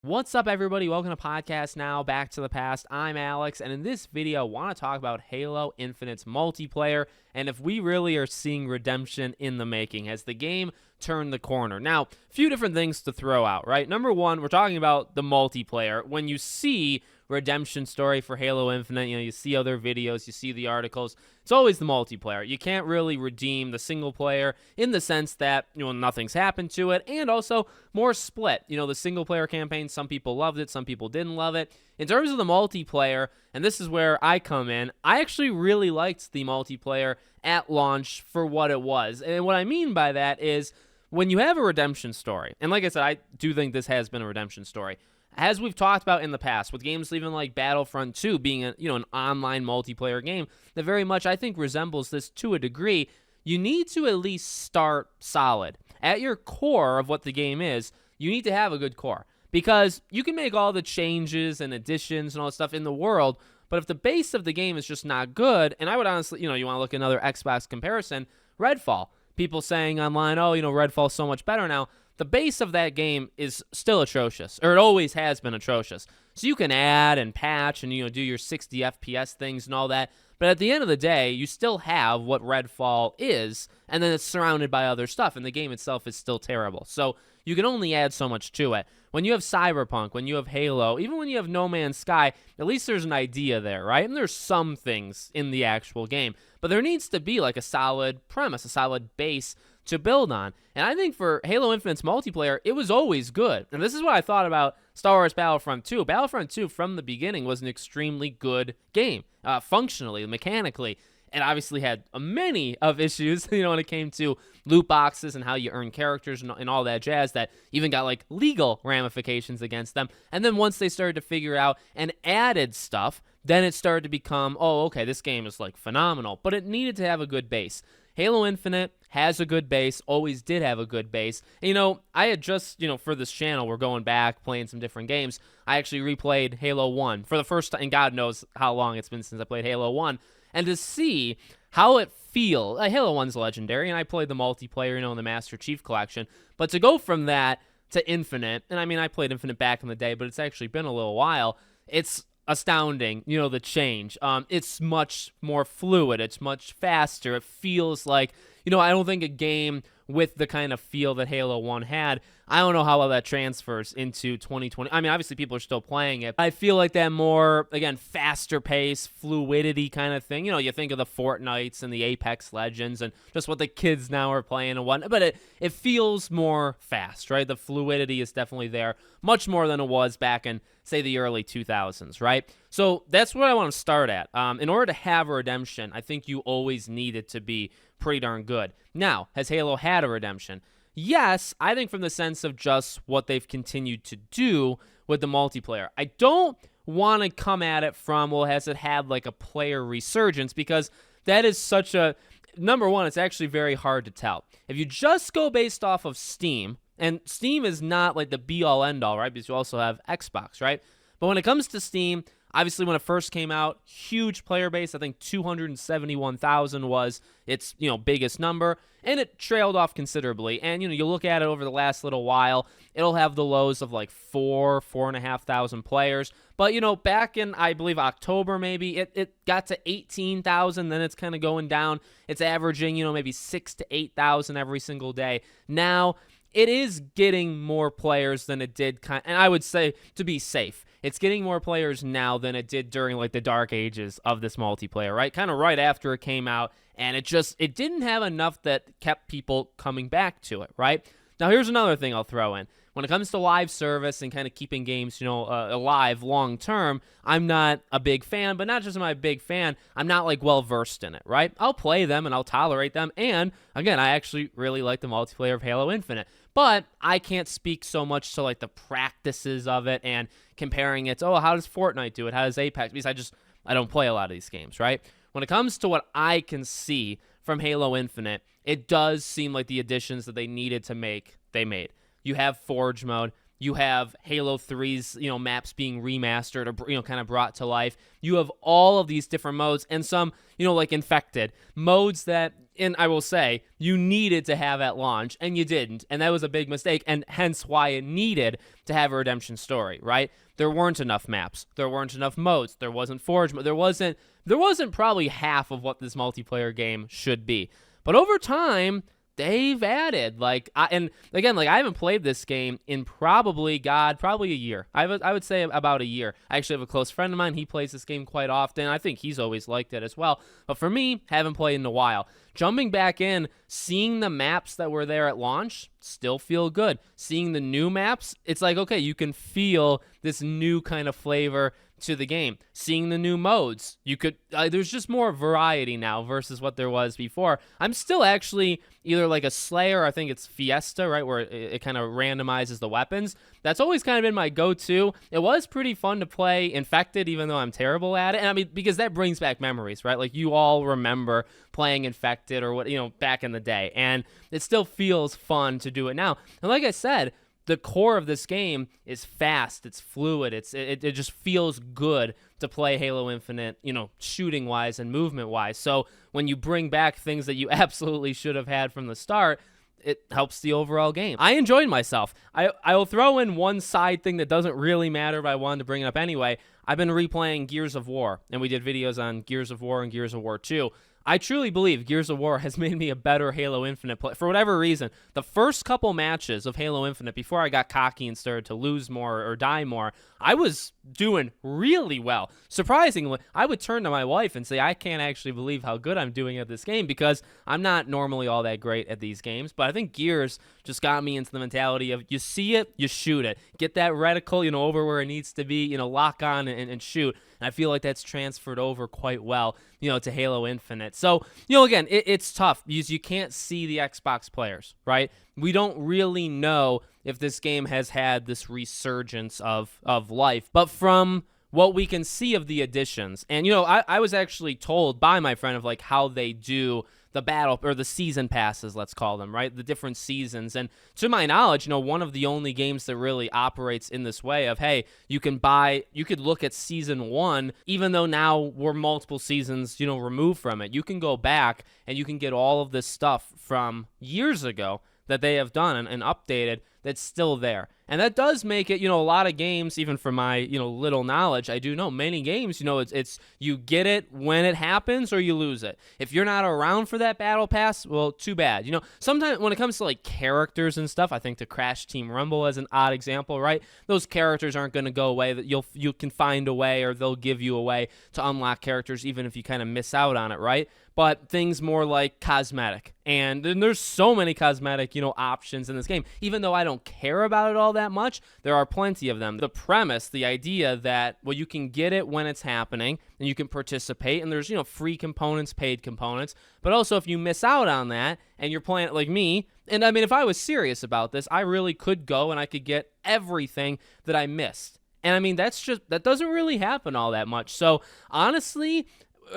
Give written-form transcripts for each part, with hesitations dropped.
What's up, everybody? Welcome to Podcast Now, Back to the Past. I'm Alex, and in this video, I want to talk about Halo Infinite's multiplayer and if we really are seeing redemption in the making. Has the game turned the corner? Now, a few different things to throw out, right? Number one, we're talking about the multiplayer. When you see redemption story for Halo Infinite, you see other videos, you see the articles, it's always the multiplayer. You can't really redeem the single player in the sense that, nothing's happened to it, and also more split. The single player campaign, some people loved it, some people didn't love it. In terms of the multiplayer, and this is where I come in, I actually really liked the multiplayer at launch for what it was. And what I mean by that is when you have a redemption story, and like I said, I do think this has been a redemption story, as we've talked about in the past, with games even like Battlefront 2 being an online multiplayer game that very much, I think, resembles this to a degree, you need to at least start solid. At your core of what the game is, you need to have a good core. Because you can make all the changes and additions and all that stuff in the world, but if the base of the game is just not good, and I would honestly, you want to look at another Xbox comparison, Redfall. People saying online, Redfall's so much better now. The base of that game is still atrocious, or it always has been atrocious. So you can add and patch and do your 60 FPS things and all that, but at the end of the day, you still have what Redfall is, and then it's surrounded by other stuff, and the game itself is still terrible. So you can only add so much to it. When you have Cyberpunk, when you have Halo, even when you have No Man's Sky, at least there's an idea there, right? And there's some things in the actual game, but there needs to be like a solid premise, a solid base to build on. And I think for Halo Infinite's multiplayer, it was always good. And this is what I thought about Star Wars Battlefront 2. Battlefront 2 from the beginning was an extremely good game, functionally, mechanically. It obviously had many of issues, when it came to loot boxes and how you earn characters and all that jazz that even got like legal ramifications against them. And then once they started to figure out and added stuff, then it started to become, okay, this game is like phenomenal. But it needed to have a good base. Halo Infinite has a good base, always did have a good base. And, I had just, for this channel, we're going back, playing some different games. I actually replayed Halo 1 for the first time, and God knows how long it's been since I played Halo 1. And to see how it feels, Halo 1's legendary, and I played the multiplayer, in the Master Chief Collection. But to go from that to Infinite, and I played Infinite back in the day, but it's actually been a little while, it's astounding, the change. It's much more fluid. It's much faster. It feels like, I don't think a game with the kind of feel that Halo 1 had, I don't know how well that transfers into 2020. Obviously people are still playing it. I feel like that more, again, faster pace, fluidity kind of thing. You think of the Fortnites and the Apex Legends and just what the kids now are playing and whatnot, but it feels more fast, right? The fluidity is definitely there, much more than it was back in, say, the early 2000s, right? So that's what I want to start at. In order to have a redemption, I think you always need it to be pretty darn good. Now, has Halo had a redemption? Yes, I think from the sense of just what they've continued to do with the multiplayer. I don't want to come at it from, has it had like a player resurgence? Because that is such a, number one, it's actually very hard to tell. If you just go based off of Steam, and Steam is not like the be-all, end-all, right? Because you also have Xbox, right? But when it comes to Steam, obviously, when it first came out, huge player base. I think 271,000 was its, biggest number, and it trailed off considerably. And, you look at it over the last little while, it'll have the lows of like 4,500 players. But, back in, I believe, October maybe, it got to 18,000, then it's kind of going down. It's averaging, maybe 6,000 to 8,000 every single day. Now, it is getting more players than it did, and I would say, to be safe, it's getting more players now than it did during like the dark ages of this multiplayer, right? Kind of right after it came out, and it didn't have enough that kept people coming back to it, right? Now, here's another thing I'll throw in. When it comes to live service and kind of keeping games, alive long term, I'm not a big fan, but not just am I a big fan, I'm not like well versed in it, right? I'll play them and I'll tolerate them, and again, I actually really like the multiplayer of Halo Infinite. But I can't speak so much to like the practices of it and comparing it to, how does Fortnite do it? How does Apex? Because I don't play a lot of these games, right? When it comes to what I can see from Halo Infinite, it does seem like the additions that they needed to make, they made. You have Forge mode. You have Halo 3's, maps being remastered or, kind of brought to life. You have all of these different modes and some, like Infected modes that, and I will say, you needed to have at launch and you didn't. And that was a big mistake, and hence why it needed to have a redemption story, right? There weren't enough maps. There weren't enough modes. There wasn't Forge mode. There wasn't probably half of what this multiplayer game should be. But over time, they've added, I haven't played this game in probably a year. I would say about a year. I actually have a close friend of mine. He plays this game quite often. I think he's always liked it as well. But for me, haven't played in a while. Jumping back in, seeing the maps that were there at launch, still feel good. Seeing the new maps, it's like, okay, you can feel this new kind of flavor to the game. Seeing the new modes, there's just more variety now versus what there was before. I'm still actually either like a Slayer, I think it's Fiesta, right, where it kind of randomizes the weapons. That's always kind of been my go-to. It was pretty fun to play Infected, even though I'm terrible at it. And I mean, because that brings back memories, right? Like, you all remember playing Infected or what, back in the day. And it still feels fun to do it now. And like I said, the core of this game is fast, it's fluid, it just feels good to play Halo Infinite, shooting wise and movement wise. So when you bring back things that you absolutely should have had from the start, it helps the overall game. I enjoyed myself. I will throw in one side thing that doesn't really matter, but I wanted to bring it up anyway. I've been replaying Gears of War, and we did videos on Gears of War and Gears of War 2. I truly believe Gears of War has made me a better Halo Infinite player. For whatever reason, the first couple matches of Halo Infinite, before I got cocky and started to lose more or die more, I was doing really well. Surprisingly, I would turn to my wife and say, I can't actually believe how good I'm doing at this game, because I'm not normally all that great at these games. But I think Gears just got me into the mentality of, you see it, you shoot it. Get that reticle, over where it needs to be, lock on and shoot. And I feel like that's transferred over quite well, to Halo Infinite. So, again, it's tough because you can't see the Xbox players, right? We don't really know if this game has had this resurgence of life. But from what we can see of the additions, and, I was actually told by my friend of, like, how they do the battle or the season passes, let's call them, right? The different seasons. And to my knowledge, one of the only games that really operates in this way of, hey, you could look at season 1, even though now we're multiple seasons, removed from it. You can go back and you can get all of this stuff from years ago that they have done and updated that's still there. And that does make it, a lot of games, even from my, little knowledge, I do know many games, it's you get it when it happens or you lose it. If you're not around for that battle pass, well, too bad. Sometimes when it comes to like characters and stuff, I think the Crash Team Rumble is an odd example, right? Those characters aren't going to go away. That you can find a way, or they'll give you a way to unlock characters even if you kind of miss out on it, right? But things more like cosmetic. And then there's so many cosmetic, options in this game. Even though I don't care about it all that much, there are plenty of them. The premise, the idea that, well, you can get it when it's happening and you can participate, and there's, free components, paid components. But also, if you miss out on that and you're playing it like me, and I mean, if I was serious about this, I really could go and I could get everything that I missed. And I mean, that doesn't really happen all that much. So honestly,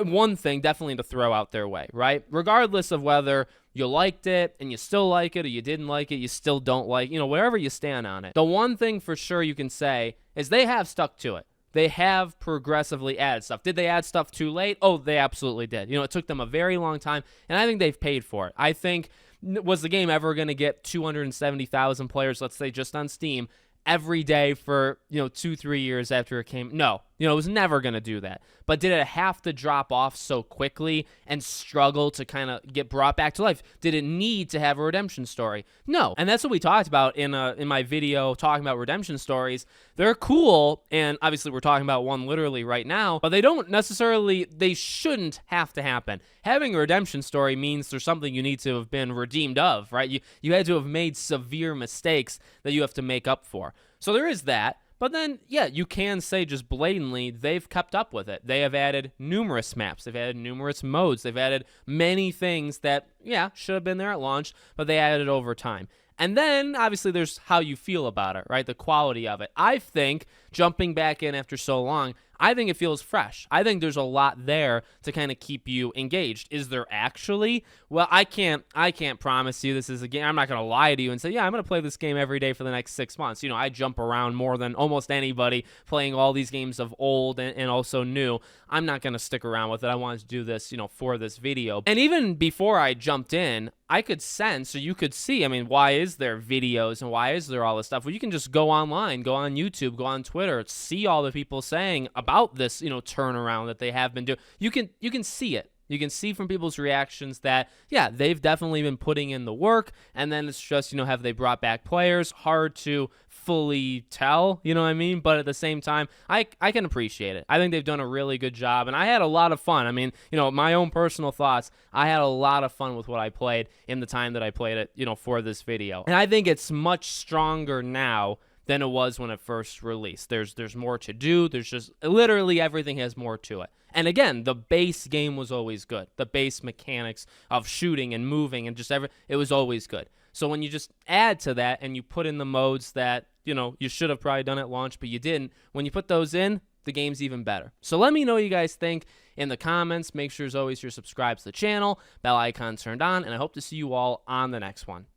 one thing definitely to throw out their way, right? Regardless of whether you liked it and you still like it, or you didn't like it, you still don't like, wherever you stand on it. The one thing for sure you can say is they have stuck to it. They have progressively added stuff. Did they add stuff too late? Oh, they absolutely did. It took them a very long time, and I think they've paid for it. I think, was the game ever going to get 270,000 players, let's say, just on Steam, every day for, 2-3 years after it came? No. It was never going to do that. But did it have to drop off so quickly and struggle to kind of get brought back to life? Did it need to have a redemption story? No. And that's what we talked about in my video talking about redemption stories. They're cool, and obviously we're talking about one literally right now, but they shouldn't have to happen. Having a redemption story means there's something you need to have been redeemed of, right? You had to have made severe mistakes that you have to make up for. So there is that. But then, yeah, you can say just blatantly they've kept up with it. They have added numerous maps. They've added numerous modes. They've added many things that, yeah, should have been there at launch, but they added it over time. And then, obviously, there's how you feel about it, right? The quality of it. I think, jumping back in after so long, I think it feels fresh. I think there's a lot there to kind of keep you engaged. Is there actually? Well, I can't promise you this is a game. I'm not going to lie to you and say, yeah, I'm going to play this game every day for the next 6 months. You know, I jump around more than almost anybody playing all these games of old and also new. I'm not going to stick around with it. I wanted to do this, you know, for this video. And even before I jumped in, I could sense, or you could see, I mean, why is there videos and why is there all this stuff? Well, you can just go online, go on YouTube, go on Twitter, see all the people saying about this, you know, turnaround that they have been doing. You can see it. You can see from people's reactions that, yeah, they've definitely been putting in the work. And then it's just, you know, have they brought back players? Hard to fully tell, you know what I mean? But at the same time, I can appreciate it. I think they've done a really good job, and I had a lot of fun. I mean, you know, my own personal thoughts, I had a lot of fun with what I played in the time that I played it, you know, for this video. And I think it's much stronger now than it was when it first released. There's more to do. There's just literally everything has more to it. And again, the base game was always good. The base mechanics of shooting and moving and just it was always good. So when you just add to that and you put in the modes that, you know, you should have probably done at launch, but you didn't, when you put those in, the game's even better. So let me know what you guys think in the comments. Make sure as always you're subscribed to the channel, bell icon turned on, and I hope to see you all on the next one.